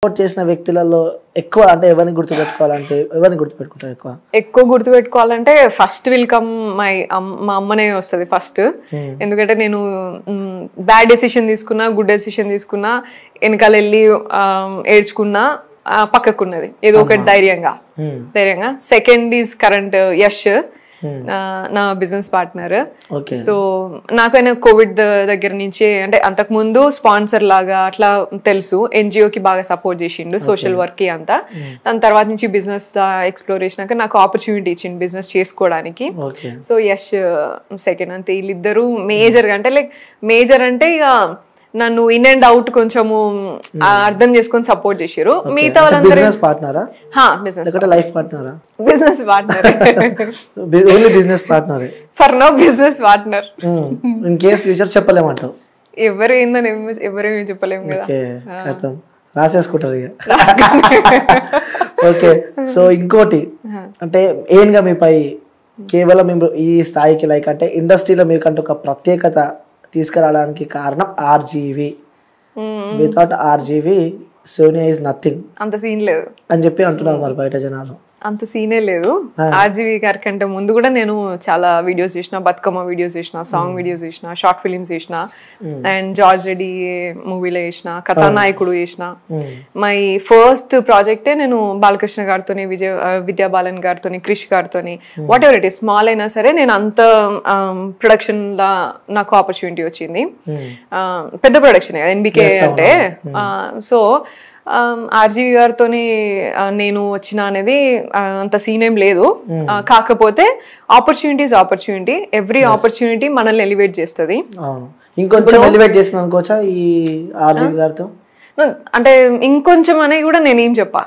Support చేసిన వ్యక్తులలో ఎక్కువ అంటే ఎవరిని గుర్తుపెట్టుకోవాలంటే ఎవరిని గుర్తుపెట్టుకుంటారు ఎక్కువ గుర్తుపెట్టుకోవాలంటే ఫస్ట్ వెల్కమ్ మా అమ్మనే వస్తుంది ఫస్ట్. ఎందుకంటే నేను బ్యాడ్ డెసిషన్ తీసుకున్నా గుడ్ డెసిషన్ తీసుకున్నా వెనకాల వెళ్ళి ఏడ్చుకున్నా పక్కకున్నది ఏదో ఒకటి ధైర్యంగా. సెకండ్ ఈజ్ కరెంట్ యష్, నా బిజినెస్ పార్ట్నర్. సో నాకైనా కోవిడ్ దగ్గర నుంచి అంటే అంతకు ముందు స్పాన్సర్ లాగా అట్లా తెలుసు, ఎన్జిఓకి బాగా సపోర్ట్ చేసిండు సోషల్ వర్క్ కి అంతా. దాని తర్వాత నుంచి బిజినెస్ ఎక్స్ప్లోర్ చేసినాక నాకు ఆపర్చునిటీ ఇచ్చిండు బిజినెస్ చేసుకోవడానికి. So Yash second. అంతే వీళ్ళిద్దరు మేజర్ గా అంటే లైక్ మేజర్ అంటే ఇక నన్ను ఇన్ అండ్ అవుట్ కొంచెము అర్థం చేసుకొని సపోర్ట్ చేసారు. మిగతా వాళ్ళందరూ బిజినెస్ పార్ట్నరా? లైఫ్ పార్ట్నరా? Business partner. Only business partner for now business partner. In case future చెప్పలేమంటావు? ఎవరు ఏందని ఎవరేమీ చెప్పలేము కదా, రాసేసుకుంటారు ఇక. ఓకే. సో ఇంకోటి అంటే ఏంగా మీపై కేవలం ఈ స్థాయికి లైక్ అంటే ఇండస్ట్రీలో మీకంటే ఒక ప్రత్యేకత తీసుకురావడానికి కారణం RGV. Without RGV Sonia is nothing. అంత సీన్ లేదు అని చెప్పి అంటున్నారు మరి బయట జనాలు. అంత సీనే లేదు. ఆర్జీవి గారి కంటే ముందు కూడా నేను చాలా వీడియోస్ చేసిన, బతుకమ్మ వీడియోస్ చేసిన, సాంగ్ వీడియోస్ చేసిన, షార్ట్ ఫిలిమ్స్ చేసిన, అండ్ జార్జ్ రెడ్డి మూవీలో చేసిన, కథానాయకుడు చేసిన. మై ఫస్ట్ ప్రాజెక్టే నేను బాలకృష్ణ గారితో, విద్యా బాలన్ గారితో, క్రిష్ గారితో, what ever it is small అయినా సరే నేను అంత ప్రొడక్షన్ లా నాకు ఆపర్చునిటీ వచ్చింది. పెద్ద ప్రొడక్షన్ ఎన్బికే అంటే. సో ఆర్జీవి గారితో నేను వచ్చిన అనేది అంత సీన్ ఏం లేదు. కాకపోతే ఆపర్చునిటీ ఎవ్రీ ఆపర్చునిటీ మనల్ని ఎలివేట్ చేస్తుంది. ఇంకొంచెం ఎలివేట్ చేస్తుంది అనుకోవచ్చా ఈ ఆర్జీవి గారితో? అంటే ఇంకొంచెం అనేది కూడా నేనేం చెప్పా,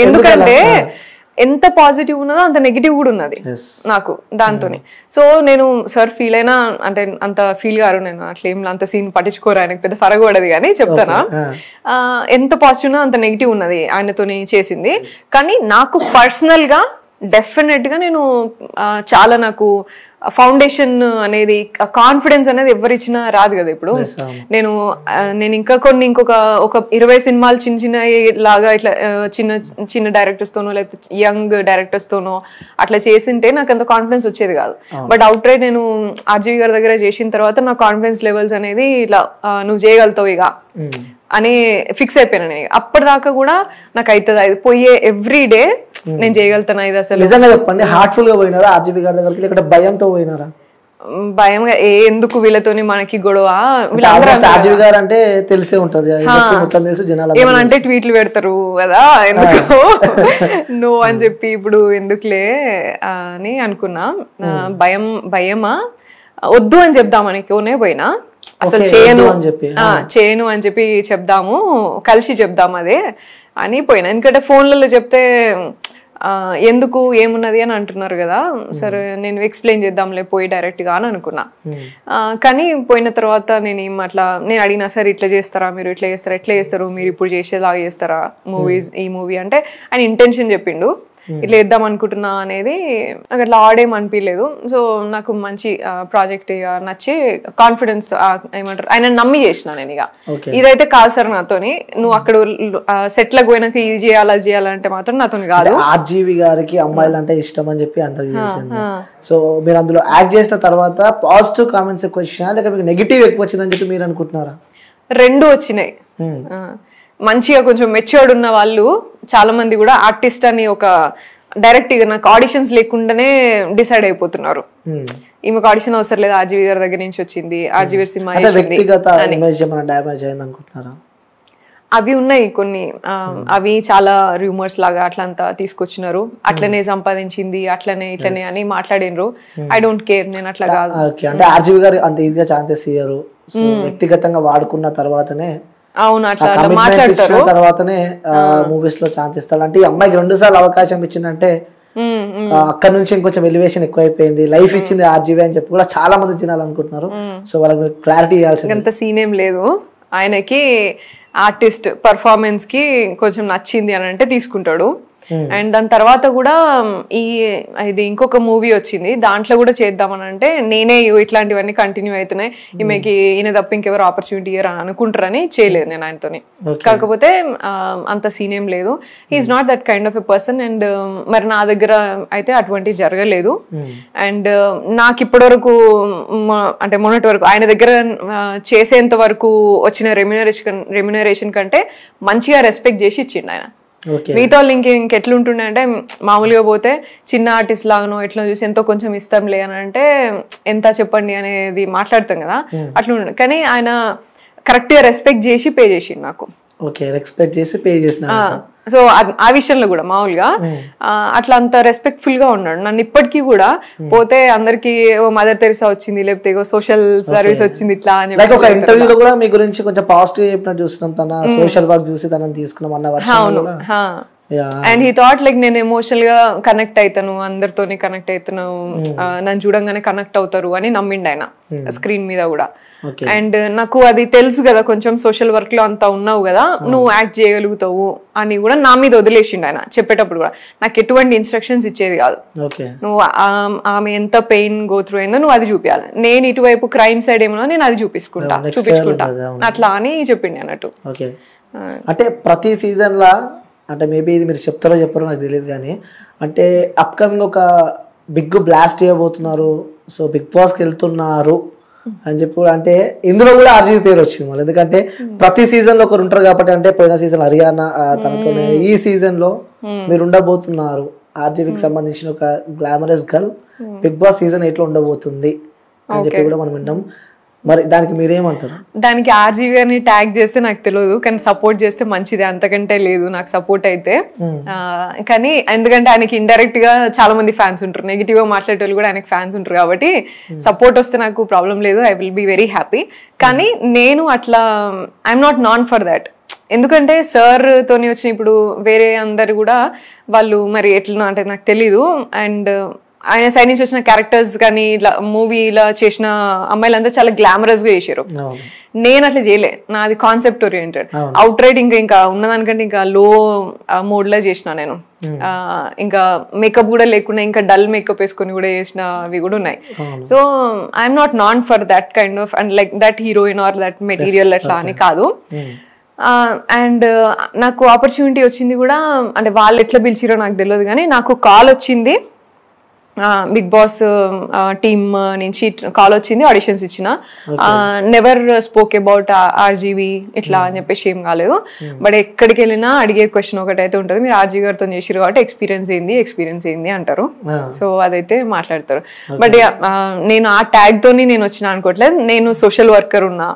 ఎందుకంటే ఎంత పాజిటివ్ ఉన్నదో అంత నెగిటివ్ కూడా ఉన్నది నాకు దాంతోనే. సో నేను సార్ ఫీల్ అయినా అంటే అంత ఫీల్ గారు, నేను అట్లా ఏం అంత సీన్ పట్టించుకోరు, ఆయనకు పెద్ద ఫరగ పడదు. కానీ చెప్తానా, ఎంత పాజిటివ్ ఉన్నదో అంత నెగిటివ్ ఉన్నది ఆయనతోని చేసింది. కానీ నాకు పర్సనల్ గా డెఫినెట్ గా నేను చాలా నాకు ఫౌండేషన్ అనేది, కాన్ఫిడెన్స్ అనేది ఎవరిచ్చినా రాదు కదా. ఇప్పుడు నేను ఇంకా ఇంకొక 20 సినిమాలు చిన్న చిన్న లాగా ఇట్లా చిన్న డైరెక్టర్స్ తోనో లేకపోతే యంగ్ డైరెక్టర్స్ తోనో అట్లా చేసింటే నాకు అంత కాన్ఫిడెన్స్ వచ్చేది కాదు. బట్ అవుట్ రైట్ నేను ఆర్జీవి గారి దగ్గర చేసిన తర్వాత నా కాన్ఫిడెన్స్ లెవెల్స్ అనేది ఇట్లా నువ్వు చేయగలుగుతావు ఇక అని ఫిక్స్ అయిపోయాను. నేను అప్పటిదాకా కూడా నాకు అవుతుంది అది పోయే ఎవ్రీ డే నేను చేయగలుగుతాను ఇది. అసలు నిజంగా చెప్పండి, హార్ట్ఫుల్ గా పోయినారా ఆర్జీవి గారి దగ్గరికి, లేకపోతే భయంతో పోయినారా? భయంగా ఎందుకు వీళ్ళతోని మనకి గొడవ, ఆర్జీవి గారు అంటే తెలిసే ఉంటది, ఏమనంటే ట్వీట్లు పెడతారు కదా, ఎందుకు నో అని చెప్పి ఇప్పుడు ఎందుకులే అని అనుకున్నా. భయమా వద్దు అని చెప్దామని కోనే పోయినా, అసలు చేయను అని చెప్పి చెప్దాము, కలిసి చెప్దాము అదే అని పోయినా. ఎందుకంటే ఫోన్లలో చెప్తే ఎందుకు ఏమున్నది అని అంటున్నారు కదా, సరే నేను ఎక్స్ప్లెయిన్ చేద్దాంలే పోయి డైరెక్ట్ గా అని అనుకున్నా. కానీ పోయిన తర్వాత నేను అడిగినా, సరే ఇట్లా చేస్తారా మీరు, ఇట్లా చేస్తారు మీరు ఇప్పుడు చేసేలాగా చేస్తారా ఈ మూవీ అంటే ఆయన ఇంటెన్షన్ చెప్పిండు, ఇట్లా వేద్దాం అనుకుంటున్నా అనేది. నాకు అట్లా ఆడేం అనిపించలేదు. సో నాకు మంచి ప్రాజెక్ట్ నచ్చి కాన్ఫిడెన్స్ ఏమంటారు ఆయన నమ్మి చేసిన నేను. ఇక ఇదైతే కాదు సార్ నాతోని, నువ్వు అక్కడ సెట్లకు పోయినాక ఇది చేయాలి అది చేయాలంటే మాత్రం నాతోని కాదు. ఆర్జీవి గారికి అమ్మాయిలు అంటే ఇష్టం అని చెప్పి అందరికి తెలిసింది. సో మీరు అందులో యాక్ట్ చేసిన తర్వాత పాజిటివ్ కామెంట్స్ ఎక్కువ వచ్చినా లేక మీకు నెగిటివ్ ఎక్కువ వచ్చిందని చెప్పి మీరు అనుకుంటున్నారా? రెండు వచ్చినాయి. మంచిగా కొంచెం మెచ్యూర్డ్ ఉన్న వాళ్ళు చాలా మంది కూడా ఆర్టిస్ట్ అని ఒక డైరెక్ట్ గా నాకు ఆడిషన్స్ లేకుండానే డిసైడ్ అయిపోతున్నారు, ఈమెకు ఆడిషన్ అవసరం లేదు, ఆర్జీవి గారి దగ్గర నుంచి వచ్చింది, ఆర్జీవి సినిమా అవి ఉన్నాయి కొన్ని. అవి చాలా రూమర్స్ లాగా అట్లంతా తీసుకొచ్చినారు, అట్లనే సంపాదించింది అట్లనే ఇట్లనే అని మాట్లాడినరు. ఐ డోంట్ కేర్, నేను అట్లా కాదు. అంటే ఆర్జీవి గారు అంత ఈజీగా ఛాన్సెస్ ఇయ్యరు, వ్యక్తిగతంగా వాడుకున్న తర్వాతనే అవును అట్లా మాట్లాడతారు, తర్వాతనే మూవీస్ లో ఛాన్స్ ఇస్తాడు. అంటే ఈ అమ్మాయికి 2 సార్లు అవకాశం ఇచ్చిందంటే అక్కడ నుంచి ఇంకొంచెం ఎలివేషన్ ఎక్కువ అయిపోయింది, లైఫ్ ఇచ్చింది ఆర్జీవి అని చెప్పి కూడా చాలా మంది తినాలనుకుంటున్నారు. సో వాళ్ళకి క్లారిటీ ఇవ్వాల్సింది. అంత సీన్ ఏం లేదు, ఆయనకి ఆర్టిస్ట్ పర్ఫార్మెన్స్ కి కొంచెం నచ్చింది అని అంటే తీసుకుంటాడు. అండ్ దాని తర్వాత కూడా ఇది ఇంకొక మూవీ వచ్చింది, దాంట్లో కూడా చేద్దామని అంటే నేనే ఇట్లాంటివన్నీ కంటిన్యూ అవుతున్నాయి, ఈమెకి ఈయన తప్ప ఇంకెవరు ఆపర్చునిటీ ఇయ్యరు అని అనుకుంటారని చేయలేదు నేను ఆయనతోని. కాకపోతే అంత సీన్ ఏం లేదు, he's not that kind of a person. And మరి నా దగ్గర అయితే అటువంటి జరగలేదు. అండ్ నాకు ఇప్పటి వరకు అంటే మొన్నటి వరకు ఆయన దగ్గర చేసేంత వరకు వచ్చిన రెమ్యునరేషన్ కంటే మంచిగా రెస్పెక్ట్ చేసి ఇచ్చిండు ఆయన. మిగతా వాళ్ళు ఇంకెట్లుంటుండే అంటే మామూలుగా పోతే చిన్న ఆర్టిస్ట్ లాగానో ఎట్లా చూసి ఎంతో కొంచెం ఇస్తాంలే అని అంటే ఎంత చెప్పండి అనేది మాట్లాడతాం కదా, అట్లా ఉండే. కానీ ఆయన కరెక్ట్ గా రెస్పెక్ట్ చేసి పే చేసిండు నాకు. రెస్పెక్ట్ చేసి పే చేసిన. సో ఆ విషయంలో కూడా మామూలుగా అట్లా అంత రెస్పెక్ట్ఫుల్ గా ఉన్నాడు. నన్ను ఇప్పటికీ కూడా పోతే అందరికి మదర్ తెరిసా వచ్చింది, లేకపోతే సోషల్ సర్వీస్ వచ్చింది ఇట్లా అని చెప్పి ఒక ఇంటర్వ్యూలో కూడా మీ గురించి కొంచెం పాజిటివ్ చెప్పినట్టు చూస్తున్నాం, తన సోషల్ వర్క్ చూసి తనని తీసుకున్నాం అన్న వర్షం. అండ్ హీ థాట్ లైక్ నేను ఎమోషనల్ గా కనెక్ట్ అవుతాను, అందరితోని కనెక్ట్ అవుతాను, నన్ను చూడంగానే కనెక్ట్ అవుతారు అని నమ్మిండు ఆయన స్క్రీన్ మీద కూడా. అండ్ నాకు అది తెలుసు కదా, కొంచెం సోషల్ వర్క్ లో అంతా ఉన్నావు కదా, నువ్వు యాక్ట్ చేయగలుగుతావు అని కూడా నా మీద వదిలేసిండు ఆయన. చెప్పేటప్పుడు కూడా నాకు ఎటువంటి ఇన్స్ట్రక్షన్స్ ఇచ్చేది కాదు, నువ్వు ఆమె ఎంత పెయిన్ గో త్రూ అయిందో నువ్వు అది చూపించాలి, నేను ఇటువైపు క్రైమ్ సైడ్ ఏమో నేను అది చూపించుకుంటా అట్లా అని చెప్పిండి అన్నట్టు. అంటే ప్రతి సీజన్ లా అంటే మేబీ ఇది మీరు చెప్తారో చెప్పారో నాకు తెలియదు కానీ, అంటే అప్కమింగ్ ఒక బిగ్ బ్లాస్ట్ చేయబోతున్నారు, సో బిగ్ బాస్కి వెళ్తున్నారు అని చెప్పి, అంటే ఇందులో కూడా ఆర్జీవి పేరు వచ్చింది మళ్ళీ. ఎందుకంటే ప్రతి సీజన్ లో ఒకరు ఉంటారు కాబట్టి, అంటే పోయిన సీజన్ హరియానా తనతోనే, ఈ సీజన్ లో మీరు ఉండబోతున్నారు. ఆర్జీవికి సంబంధించిన ఒక glamorous girl Bigg Boss season 8 లో ఉండబోతుంది అని చెప్పి కూడా మనం వింటాం. మరి దానికి మీరేమంటారు? దానికి ఆర్జీవి గారిని ట్యాగ్ చేస్తే నాకు తెలియదు, కానీ సపోర్ట్ చేస్తే మంచిది, అంతకంటే లేదు నాకు సపోర్ట్ అయితే. కానీ ఎందుకంటే ఆయనకి ఇండైరెక్ట్ గా చాలా మంది ఫ్యాన్స్ ఉంటారు, నెగిటివ్ గా మాట్లాడే వాళ్ళు కూడా ఆయనకి ఫ్యాన్స్ ఉంటారు కాబట్టి సపోర్ట్ వస్తే నాకు ప్రాబ్లం లేదు, I will be very happy. కానీ నేను అట్లా I'm not non for that. ఎందుకంటే సార్ తోని వచ్చిన ఇప్పుడు వేరే అందరు కూడా వాళ్ళు మరి ఎట్లా అంటే నాకు తెలీదు. అండ్ ఆయన సైడ్ నుంచి వచ్చిన క్యారెక్టర్స్ కానీ ఇట్లా మూవీలా చేసిన అమ్మాయిలంతా చాలా గ్లామరస్ గా చేశారు. నేను అట్లా చేయలే, నాది కాన్సెప్ట్ ఓరియంటెడ్. అవుట్ రైట్ ఇంకా ఉన్నదానికంటే ఇంకా లో మోడ్ లా చేసిన నేను. ఇంకా మేకప్ కూడా లేకుండా ఇంకా డల్ మేకప్ వేసుకొని కూడా చేసినవి కూడా ఉన్నాయి. So I'm not non for that kind of and like that heroine or that material అట్లా అని కాదు. అండ్ నాకు ఆపర్చునిటీ వచ్చింది కూడా, అంటే వాళ్ళు ఎట్లా పిలిచిరో నాకు తెలియదు కానీ నాకు కాల్ వచ్చింది, బిగ్ బాస్ టీమ్ నుంచి కాల్ వచ్చింది, ఆడిషన్స్ ఇచ్చిన. నెవర్ స్పోక్ అబౌట్ ఆర్జీవి ఇట్లా అని చెప్పేసి ఏం కాలేదు. బట్ ఎక్కడికి వెళ్ళినా అడిగే క్వశ్చన్ ఒకటైతే ఉంటుంది, మీరు ఆర్జీవి గారితో చేసిరు కాబట్టి ఎక్స్పీరియన్స్ ఏంది అంటారు. సో అదైతే మాట్లాడతారు. బట్ నేను ఆ ట్యాగ్ తోని నేను వచ్చిన అనుకోవట్లేదు, నేను సోషల్ వర్కర్ ఉన్నా,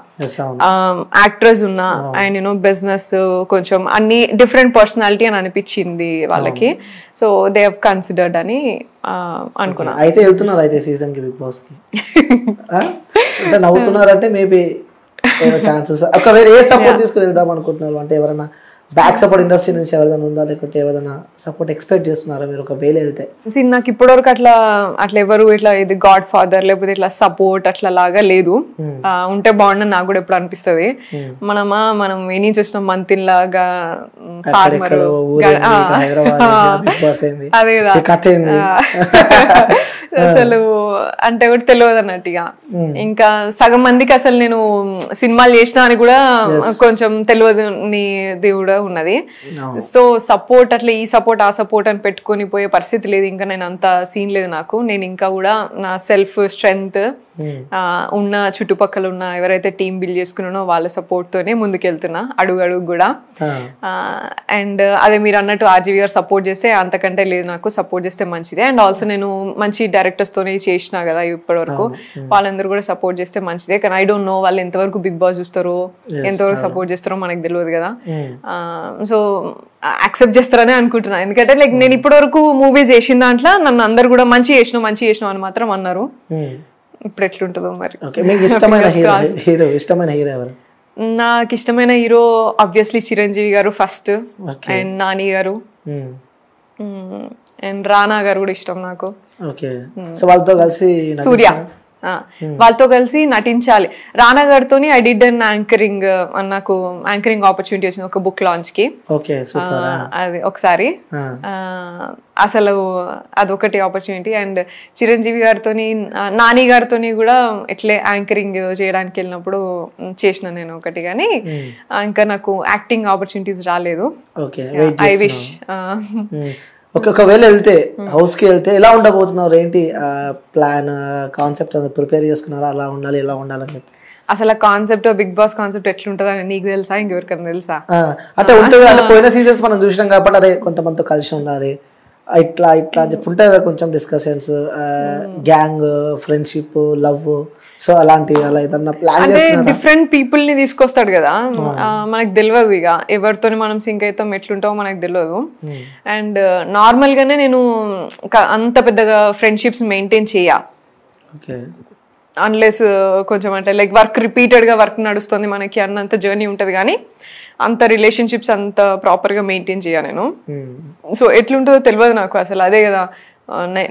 యాక్ట్రెస్ ఉన్నా, అండ్ యూనో బిజినెస్ కొంచెం అన్ని డిఫరెంట్ పర్సనాలిటీ అని అనిపించింది వాళ్ళకి. సో దే హావ్ కన్సిడర్డ్ అని అనుకున్నా. అయితే వెళ్తున్నారు అయితే సీజన్ కి బిగ్ బాస్ కి అంటే నవ్వుతున్నారంటే మేబీ ఛాన్సెస్. ఒకవేళ ఏ సపోర్ట్ తీసుకుని వెళ్దాం అనుకుంటున్నారు? అంటే ఎవరైనా బ్యాక్ సపోర్ట్ ఇండస్ట్రీ నుంచి ఎవరైనా ఉందా, లేకపోతే ఎవరైనా సపోర్ట్ ఎక్స్పెక్ట్ చేస్తున్నారా మీరు ఒకవేళ వెళ్తే? నాకు ఇప్పటివరకు అట్లా ఎవరు ఇట్లా ఇది గాడ్ ఫాదర్ లేకపోతే ఇట్లా సపోర్ట్ అట్లా లాగా లేదు. ఉంటే బాగుండని నాకు కూడా ఎప్పుడు అనిపిస్తుంది. మనం ఏ నుంచి వచ్చిన మంతిన్ లాగా ఫార్మర్ అదే అసలు అంటే కూడా తెలియదు అన్నట్టుగా. ఇంకా సగం మందికి అసలు నేను సినిమాలు చేసినా అని కూడా కొంచెం తెలియదు నీ దేవుడు ఉన్నది. సో సపోర్ట్ అట్లా ఈ సపోర్ట్ ఆ సపోర్ట్ అని పెట్టుకొని పోయే పరిస్థితి లేదు. ఇంకా నేను అంత సీన్ లేదు నాకు. నేను ఇంకా కూడా నా సెల్ఫ్ స్ట్రెంగ్త్ ఉన్న చుట్టుపక్కల ఉన్న ఎవరైతే టీం బిల్డ్ చేసుకున్నానో వాళ్ళ సపోర్ట్ తోనే ముందుకెళ్తున్నా అడుగు కూడా. అండ్ అదే మీరు అన్నట్టు ఆర్జీవి గారు సపోర్ట్ చేస్తే అంతకంటే లేదు, నాకు సపోర్ట్ చేస్తే మంచిదే. అండ్ ఆల్సో నేను మంచి డైరెక్టర్స్ తోనే చేసినా కదా ఇప్పటి వరకు, వాళ్ళందరూ కూడా సపోర్ట్ చేస్తే మంచిదే. కానీ ఐ డోంట్ నో వాళ్ళు ఎంతవరకు బిగ్ బాస్ చూస్తారో ఎంతవరకు సపోర్ట్ చేస్తారో మనకు తెలియదు కదా. సో యాక్సెప్ట్ చేస్తారని అనుకుంటున్నా. ఎందుకంటే లైక్ నేను ఇప్పటి వరకు మూవీస్ చేసిన దాంట్లో నన్ను అందరు కూడా మంచి చేసినావు అని మాత్రం అన్నారు. ఇప్పుడు ఎట్లుంటుందో మరి. నాకు ఇష్టమైన హీరో ఆబ్వియస్లీ చిరంజీవి గారు ఫస్ట్, అండ్ నాని గారు, అండ్ రానా గారు కూడా ఇష్టం నాకు. సూర్య వాళ్ళతో కలిసి నటించాలి. రానా గారితో ఐ డిడ్ అన్ యాంకరింగ్, నాకు యాంకరింగ్ ఆపర్చునిటీ వచ్చింది ఒక బుక్ లాంచ్ కి. అది ఒకసారి అసలు అదొకటి ఆపర్చునిటీ. అండ్ చిరంజీవి గారితో, నాని గారితో కూడా ఇట్లే యాంకరింగ్ చేయడానికి వెళ్ళినప్పుడు చేసిన నేను ఒకటి, కానీ ఇంకా నాకు యాక్టింగ్ ఆపర్చునిటీస్ రాలేదు. I wish. ఒకవేళ వెళ్తే హౌస్ కి వెళ్తే ఎలా ఉండబోతున్నారు, ఏంటి ప్లాన్, కాన్సెప్ట్ ప్రిపేర్ చేసుకున్నారా, అలా ఉండాలి ఇలా ఉండాలని చెప్పి? అసలు కాన్సెప్ట్, బిగ్ బాస్ కాన్సెప్ట్ ఎట్లుంటదని నీకు తెలుసా, ఇంకెవరికైనా తెలుసా? అంటే ఉంటుంది, అంటే పోయిన సీజన్స్ మనం చూసినాం కాబట్టి అదే కొంతమందితో కలిసి ఉండాలి ఇట్లా ఇట్లా అని చెప్పి ఉంటుంది కదా, కొంచెం discussions, gang, friendship, love, so అలాంటి అలా ఏదన్నా ప్లాన్ అంటే డిఫరెంట్ పీపుల్ ని తీసుకొస్తాడు కదా, మనకు తెలియదు ఇక ఎవరితో మనం సింక్ అవుతాం ఎట్లుంటామో మనకు తెలియదు. అండ్ నార్మల్ గానే నేను అంత పెద్దగా ఫ్రెండ్షిప్స్ మెయింటైన్ చేయ, అన్లెస్ కొంచెం అంటే లైక్ వర్క్ రిపీటెడ్ గా వర్క్ నడుస్తుంది మనకి అన్నంత జర్నీ ఉంటది, కానీ అంత రిలేషన్షిప్స్ అంత ప్రాపర్ గా మెయింటైన్ చేయ నేను. సో ఎట్లుంటుందో తెలియదు నాకు అసలు, అదే కదా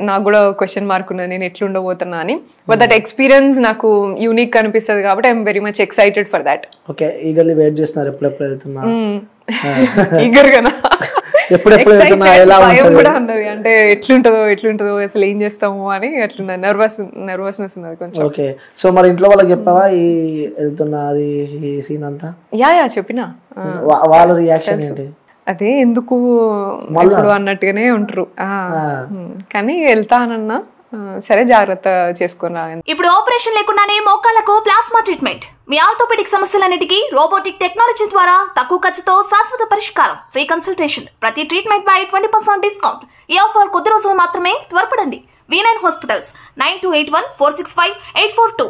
నాకు కూడా క్వశ్చన్ మార్క్ ఉన్నది నేను ఎట్లుండబోతున్నా అని. బట్ దట్ ఎక్స్పీరియన్స్ నాకు యూనిక్ అనిపిస్తుంది కాబట్టి I'm very much excited for that. Okay, eagerly wait చేస్తున్నారు ఎప్పుడెప్పుడు వెళ్తున్నా? ఈగర్ గానా? భయం కూడా ఉన్నది, అంటే ఎట్లుంటదో అసలు ఏం చేస్తాము అని అట్లున్నది, నర్వస్నెస్ ఉన్నది కొంచెం. ఓకే, సో మరి ఇంట్లో వాళ్ళకి చెప్పావా ఈ వెళ్తున్నా అది ఈ సీన్ అంతా? యా చెప్పినా. వాళ్ళ రియాక్షన్ ఏంటి? అదే ఎందుకు అన్నట్టుగానే ఉంటారు, కానీ వెళ్తానన్నా సరే జాగ్రత్త చేసుకున్నా. ఇప్పుడు ఆపరేషన్ లేకుండానే మోకాళ్లకు ప్లాస్మా ట్రీట్మెంట్, మీ ఆర్థోపెడిక్ సమస్యలన్నిటికీ రోబోటిక్ టెక్నాలజీ ద్వారా తక్కువ ఖర్చుతో శాశ్వత పరిష్కారం, ఫ్రీ కన్సల్టేషన్, ప్రతి ట్రీట్మెంట్ పై 20% డిస్కౌంట్. ఈ ఆఫర్ కొద్ది రోజులు మాత్రమే, త్వరపడండి. V9 hospitals 9281465842.